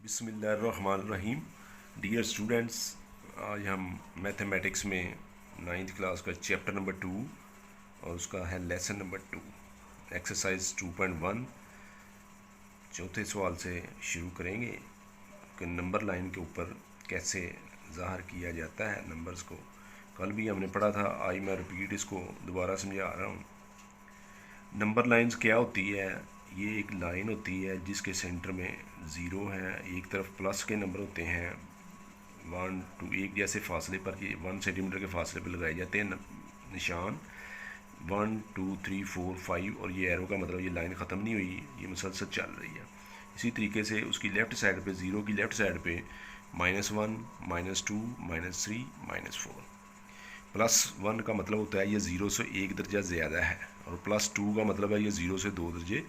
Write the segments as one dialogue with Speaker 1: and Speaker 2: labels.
Speaker 1: बिस्मिल्लाहिर्रहमानिर्रहीम। Dear students, आज हम मैथमेटिक्स में 9th क्लास का चैप्टर नंबर 2 और उसका है लेसन नंबर 2 एक्सरसाइज 2.1 चौथे सवाल से शुरू करेंगे कि नंबर लाइन के ऊपर कैसे ज़ाहिर किया जाता है नंबर्स को। कल भी हमने पढ़ा था, आज मैं रिपीट इसको दोबारा समझा रहा हूँ। नंबर लाइंस क्या होती है? ये एक लाइन होती है जिसके सेंटर में ज़ीरो है, एक तरफ प्लस के नंबर होते हैं 1 2 एक जैसे फासले पर, ये 1 सेंटीमीटर के फासले पर लगाए जाते हैं निशान 1 2 3 4 5, और ये एरो का मतलब ये लाइन ख़त्म नहीं हुई, ये मुसलसल चल रही है। इसी तरीके से उसकी लेफ़्ट साइड पे, ज़ीरो की लेफ़्ट साइड पे -1 -2 -3 -4। +1 का मतलब होता है ये ज़ीरो से एक दर्जा ज़्यादा है, और +2 का मतलब है ये ज़ीरो से 2 दर्जे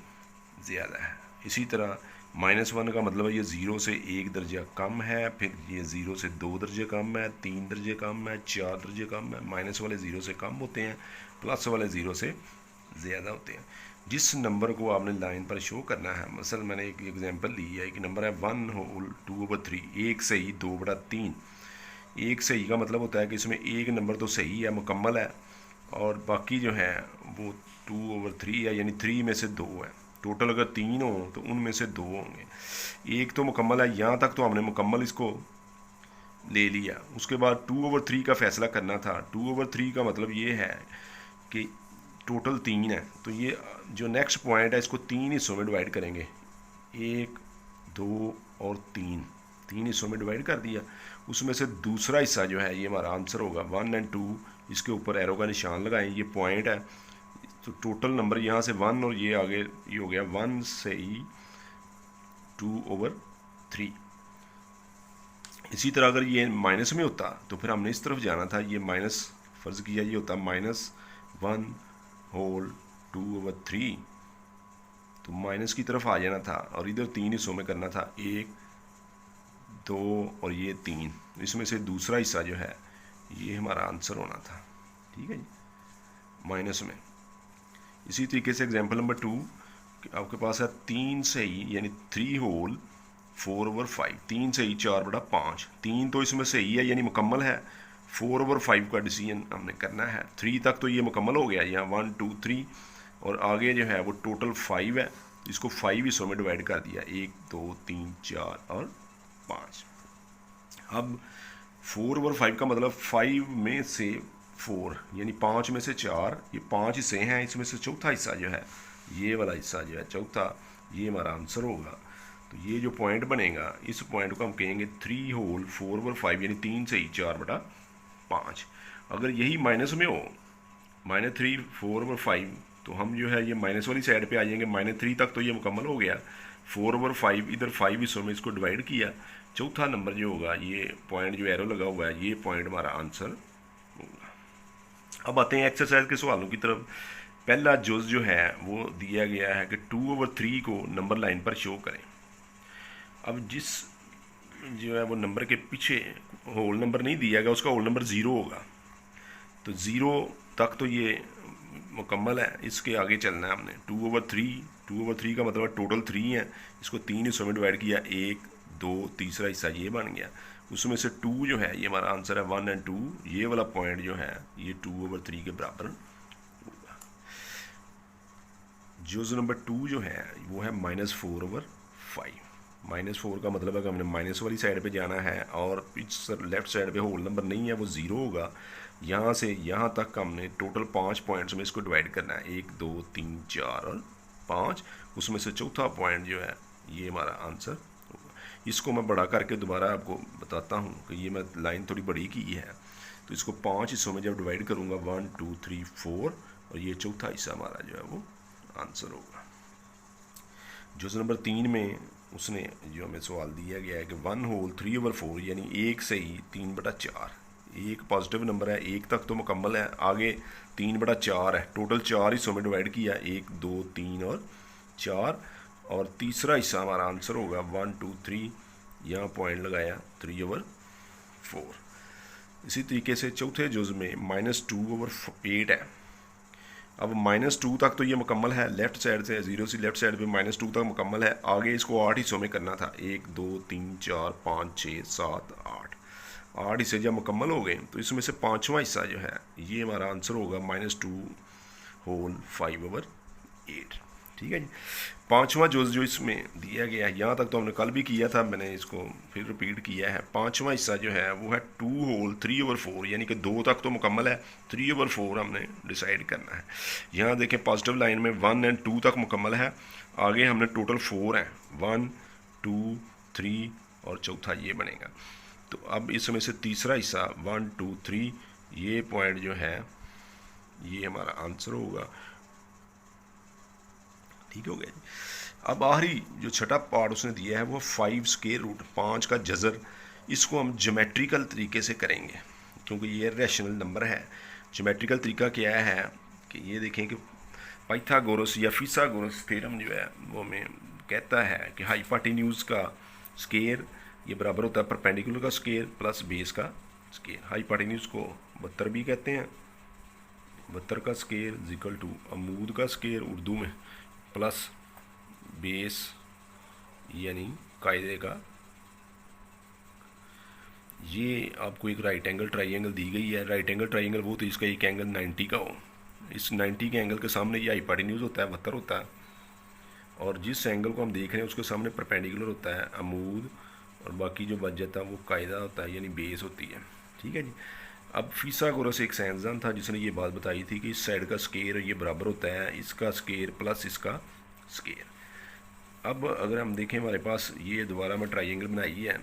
Speaker 1: ज़्यादा है। इसी तरह -1 का मतलब है ये ज़ीरो से एक दर्जा कम है, फिर ये ज़ीरो से 2 दर्जे कम है, 3 दर्जे कम है, 4 दर्जे कम है। माइनस वाले ज़ीरो से कम होते हैं, प्लस वाले ज़ीरो से ज़्यादा होते हैं। जिस नंबर को आपने लाइन पर शो करना है, मसलन मैंने एक एग्जांपल ली है, एक नंबर है 1/2/3, 1 सही 2/3। एक सही का मतलब होता है कि इसमें एक नंबर तो सही है, मुकम्मल है, और बाकी जो है वो 2/3 है, यानी 3 में से 2 है। टोटल अगर 3 हो तो उनमें से 2 होंगे। एक तो मुकम्मल है, यहाँ तक तो हमने मुकम्मल इसको ले लिया। उसके बाद 2/3 का फैसला करना था। 2/3 का मतलब ये है कि टोटल 3 है, तो ये जो नेक्स्ट पॉइंट है इसको 3 हिस्सों में डिवाइड करेंगे, 1 2 और 3 हिस्सों में डिवाइड कर दिया। उसमें से दूसरा हिस्सा जो है ये हमारा आंसर होगा 1 और 2। इसके ऊपर एरो का निशान लगाएं, ये पॉइंट है, तो टोटल नंबर यहाँ से 1 और ये आगे ये हो गया 1 से ही 2/3। इसी तरह अगर ये माइनस में होता तो फिर हमने इस तरफ जाना था, ये माइनस, फ़र्ज़ किया ये होता -1/2/3, तो माइनस की तरफ आ जाना था और इधर 3 हिस्सों में करना था, 1 2 और ये 3। इसमें से दूसरा हिस्सा जो है ये हमारा आंसर होना था। ठीक है जी, माइनस में। इसी तरीके से एग्जांपल नंबर 2, आपके पास है 3 सही यानी 3 होल 4/5, 3 सही 4/5। 3 तो इसमें सही है यानी मुकम्मल है। 4/5 का डिसीजन हमने करना है। 3 तक तो ये मुकम्मल हो गया, यहाँ 1 2 3, और आगे जो है वो टोटल 5 है, इसको 5 हिस्सों में डिवाइड कर दिया, 1 2 3 4 और 5। अब 4/5 का मतलब 5 में से 4 यानी 5 में से 4, ये 5 हिस्से हैं, इसमें से चौथा हिस्सा जो है, ये वाला हिस्सा जो है चौथा, ये हमारा आंसर होगा। तो ये जो पॉइंट बनेगा, इस पॉइंट को हम कहेंगे 3 होल 4/5, यानी 3 से ही 4/5। अगर यही माइनस में हो, -3 4/5, तो हम जो है ये माइनस वाली साइड पे आ जाएंगे। -3 तक तो ये मुकम्मल हो गया, 4/5 इधर 5 हिस्सों में इसको डिवाइड किया, चौथा नंबर जो होगा, ये पॉइंट जो एरो लगा हुआ है, ये पॉइंट हमारा आंसर होगा। अब आते हैं एक्सरसाइज के सवालों की तरफ। पहला जुज जो है वो दिया गया है कि 2/3 को नंबर लाइन पर शो करें। अब जिस जो है वो नंबर के पीछे होल नंबर नहीं दिया गया, उसका होल नंबर 0 होगा, तो 0 तक तो ये मुकम्मल है, इसके आगे चलना है हमने। 2/3 का मतलब टोटल 3 है, इसको 3 हिस्सों में डिवाइड किया, 1 2, तीसरा हिस्सा ये बन गया। उसमें से 2 जो है ये हमारा आंसर है, 1 और 2, ये वाला पॉइंट जो है ये 2/3 के बराबर होगा। जुज नंबर 2 जो है वो है -4/5। -4 का मतलब है कि हमने माइनस वाली साइड पे जाना है, और इस लेफ्ट साइड पे होल नंबर नहीं है, वो 0 होगा। यहाँ से यहाँ तक हमने टोटल 5 पॉइंट्स में इसको डिवाइड करना है, 1 2 3 4 और 5। उसमें से चौथा पॉइंट जो है ये हमारा आंसर होगा। इसको मैं बड़ा करके दोबारा आपको बताता हूँ कि ये मैं लाइन थोड़ी बड़ी की है, तो इसको 5 हिस्सों में जब डिवाइड करूँगा, 1 2 3 4, और ये चौथा हिस्सा हमारा जो है वो आंसर होगा। जुज नंबर 3 में उसने जो हमें सवाल दिया गया है कि 1 होल 3/4 यानी 1 सही 3/4। एक पॉजिटिव नंबर है, 1 तक तो मुकम्मल है, आगे 3/4 है, टोटल 4 हिस्सों में डिवाइड किया, 1 2 3 और 4, और तीसरा हिस्सा हमारा आंसर होगा 1 2 3, यहाँ पॉइंट लगाया 3/4। इसी तरीके से चौथे जुज में -2/8 है, अब -2 तक तो ये मुकम्मल है, लेफ़्ट साइड से 0 से लेफ़्ट साइड पे -2 तक मुकम्मल है। आगे इसको 8 हिस्सों में करना था, 1 2 3 4 5 6 7 8 8 हिस्से जब मुकम्मल हो गए तो इसमें से पाँचवा हिस्सा जो है ये हमारा आंसर होगा -2 होल 5/8। ठीक है जी। पाँचवा जो इसमें दिया गया है, यहाँ तक तो हमने कल भी किया था, मैंने इसको फिर रिपीट किया है। पाँचवा हिस्सा जो है वो है 2 होल 3/4, यानी कि 2 तक तो मुकम्मल है, 3/4 हमने डिसाइड करना है। यहाँ देखें पॉजिटिव लाइन में 1 और 2 तक मुकम्मल है, आगे हमने टोटल 4 हैं, 1 2 3 और चौथा ये बनेगा। तो अब इसमें से तीसरा हिस्सा 1 2 3 ये पॉइंट जो है ये हमारा आंसर होगा। ठीक हो गया जी। अब आखिरी जो छठा पार्ट उसने दिया है वो 5 स्क्वायर रूट, 5 का जज़र। इसको हम ज्योमेट्रिकल तरीके से करेंगे क्योंकि ये रैशनल नंबर है। ज्योमेट्रिकल तरीका क्या है कि ये देखें कि पाइथागोरस या फिसागोरस थ्योरम जो है वो हमें कहता है कि हाइपोटेन्यूज का स्क्वायर ये बराबर होता है परपेंडिकुलर का स्क्वायर प्लस बेस का स्क्वायर। हाइपोटेन्यूज को 72 भी कहते हैं, 72 का स्क्वायर इज इक्वल टू अमूद का स्क्वायर उर्दू में प्लस बेस यानी कायदे का। ये आपको एक राइट एंगल ट्राइंगल दी गई है। राइट एंगल ट्राइंगल वो तो इसका एक एंगल 90 का हो, इस 90 के एंगल के सामने ये हाइपोटेन्यूज होता है 72 होता है, और जिस एंगल को हम देख रहे हैं उसके सामने परपेंडिकुलर होता है अमूद, और बाकी जो बच जाता है वो कायदा होता है यानी बेस होती है। ठीक है जी। अब फिसागोरस एक साइंसदान था जिसने ये बात बताई थी कि इस साइड का स्क्वायर ये बराबर होता है इसका स्क्वायर प्लस इसका स्क्वायर। अब अगर हम देखें हमारे पास ये दोबारा मैं ट्राइंगल बनाई है,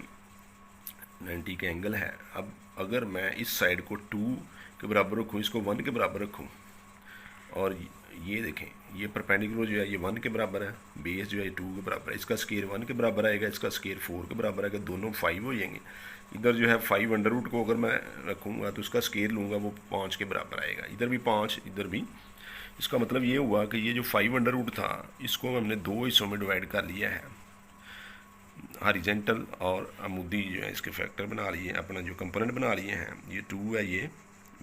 Speaker 1: 90 का एंगल है। अब अगर मैं इस साइड को 2 के बराबर रखूँ, इसको 1 के बराबर रखूँ, और ये देखें ये परपेंडिकुलर जो है ये 1 के बराबर है, बेस जो है 2 के बराबर है, इसका स्क्वायर 1 के बराबर आएगा, इसका स्क्वायर 4 के बराबर आएगा, दोनों 5 हो जाएंगे। इधर जो है 5 अंडर रूट को अगर मैं रखूँगा तो उसका स्क्वायर लूँगा वो 5 के बराबर आएगा, इधर भी 5 इधर भी। इसका मतलब ये हुआ कि ये जो 5 अंडर रूट था इसको हमने 2 हिस्सों में डिवाइड कर लिया है, हॉरिजेंटल और अमूदी जो है इसके फैक्टर बना लिए, अपना जो कंपोनेंट बना लिए हैं, ये 2 है ये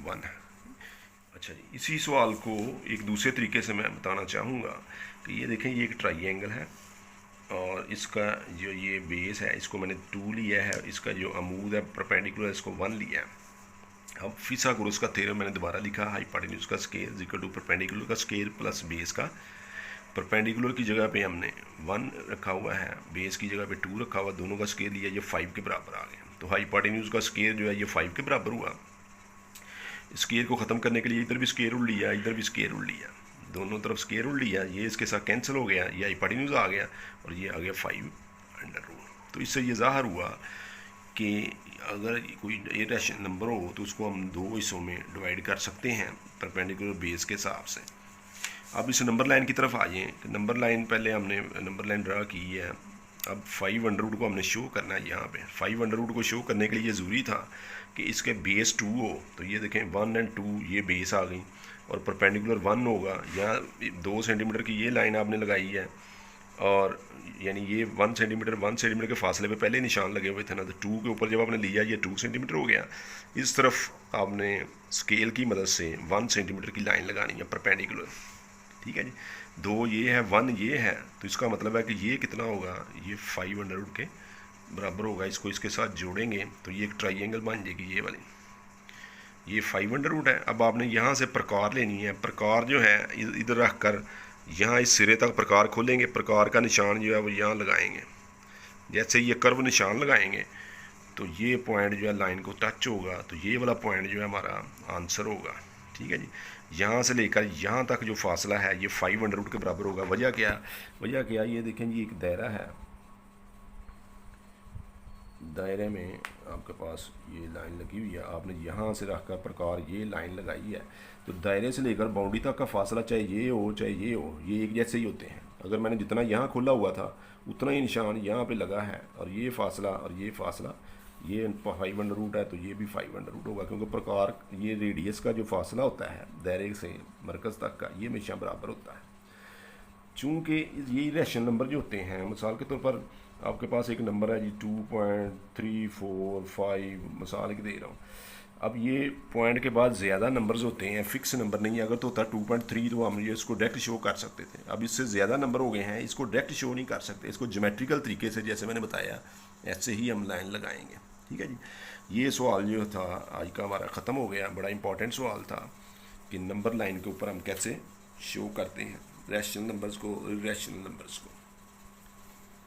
Speaker 1: 1 है। अच्छा जी, इसी सवाल को एक दूसरे तरीके से मैं बताना चाहूँगा कि ये देखें ये एक ट्राइंगल है और इसका जो ये बेस है इसको मैंने 2 लिया है, इसका जो अमूद है परपेंडिकुलर इसको 1 लिया है। अब फिसागोरस का थ्योरम मैंने दोबारा लिखा, हाइपोटेन्यूज का square is equal to perpendicular का स्क्वायर प्लस बेस का। परपेंडिकुलर की जगह पे हमने 1 रखा हुआ है, बेस की जगह पे 2 रखा हुआ, दोनों का स्क्वायर लिया, ये 5 के बराबर आ गया। तो हाइपोटेन्यूज का स्क्वायर जो है ये 5 के बराबर हुआ। स्क्वायर को ख़त्म करने के लिए इधर भी स्क्वायर रूट लिया, इधर भी स्क्वायर रूट लिया, दोनों तरफ स्क्वायर रूट लिया, ये इसके साथ कैंसिल हो गया, ये हाइपोटेन्यूज आ गया और ये आ गया 5 अंडर रूट। तो इससे ये ज़ाहिर हुआ कि अगर कोई इरेशनल नंबर हो तो उसको हम 2 हिस्सों में डिवाइड कर सकते हैं परपेंडिकुलर बेस के हिसाब से। अब इस नंबर लाइन की तरफ आ जाएँ। नंबर लाइन पहले हमने नंबर लाइन ड्रा की है, अब 5 अंडर रूट को हमने शो करना है। यहाँ पे 5 अंडर रूट को शो करने के लिए ज़रूरी था कि इसके बेस 2 हो, तो ये देखें 1 और 2 ये बेस आ गई और परपेंडिकुलर 1 होगा। यहाँ 2 सेंटीमीटर की ये लाइन आपने लगाई है और यानी ये 1 सेंटीमीटर के फासले पे पहले निशान लगे हुए थे ना, तो 2 के ऊपर जब आपने लिया ये 2 सेंटीमीटर हो गया। इस तरफ आपने स्केल की मदद से 1 सेंटीमीटर की लाइन लगानी है परपेंडिकुलर। ठीक है जी। 2 ये है 1 ये है, तो इसका मतलब है कि ये कितना होगा, ये 5 अंडर रूट के बराबर होगा। इसको इसके साथ जोड़ेंगे तो ये एक ट्राइंगल बन जाएगी ये वाली, ये 5 अंडर रूट है। अब आपने यहाँ से प्रकार लेनी है, प्रकार जो है इधर रख कर यहाँ इस सिरे तक प्रकार खोलेंगे, प्रकार का निशान जो है वो यहाँ लगाएंगे। जैसे ये कर्व निशान लगाएंगे तो ये पॉइंट जो है लाइन को टच होगा, तो ये वाला पॉइंट जो है हमारा आंसर होगा। ठीक है जी। यहाँ से लेकर यहाँ तक जो फासला है ये 5 अंडर रूट के बराबर होगा। वजह क्या, ये देखें जी एक दायरा है, दायरे में आपके पास ये लाइन लगी हुई है, आपने यहाँ से रख कर प्रकार ये लाइन लगाई है, तो दायरे से लेकर बाउंड्री तक का फासला चाहे ये हो चाहे ये हो, ये एक जैसे ही होते हैं। अगर मैंने जितना यहाँ खोला हुआ था उतना ही निशान यहाँ पे लगा है, और ये फासला और ये फासला ये 5 अंडर रूट है, तो ये भी 5 अंडर रूट होगा, क्योंकि प्रकार ये रेडियस का जो फासला होता है दायरे से मरकज़ तक का ये हमेशा बराबर होता है। चूँकि ये रैशनल नंबर जो होते हैं, मिसाल के तौर पर आपके पास एक नंबर है जी 2.345, मिसाल की दे रहा हूँ, अब ये पॉइंट के बाद ज़्यादा नंबर्स होते हैं, फिक्स नंबर नहीं है। अगर तो होता 2.3 तो हम ये इसको डायरेक्ट शो कर सकते थे। अब इससे ज़्यादा नंबर हो गए हैं, इसको डायरेक्ट शो नहीं कर सकते, इसको ज्योमेट्रिकल तरीके से जैसे मैंने बताया ऐसे ही हम लाइन लगाएंगे। ठीक है जी, ये सवाल जो था आज का हमारा ख़त्म हो गया। बड़ा इंपॉर्टेंट सवाल था कि नंबर लाइन के ऊपर हम कैसे शो करते हैं रैशनल नंबर्स को, इरेशनल नंबर्स को।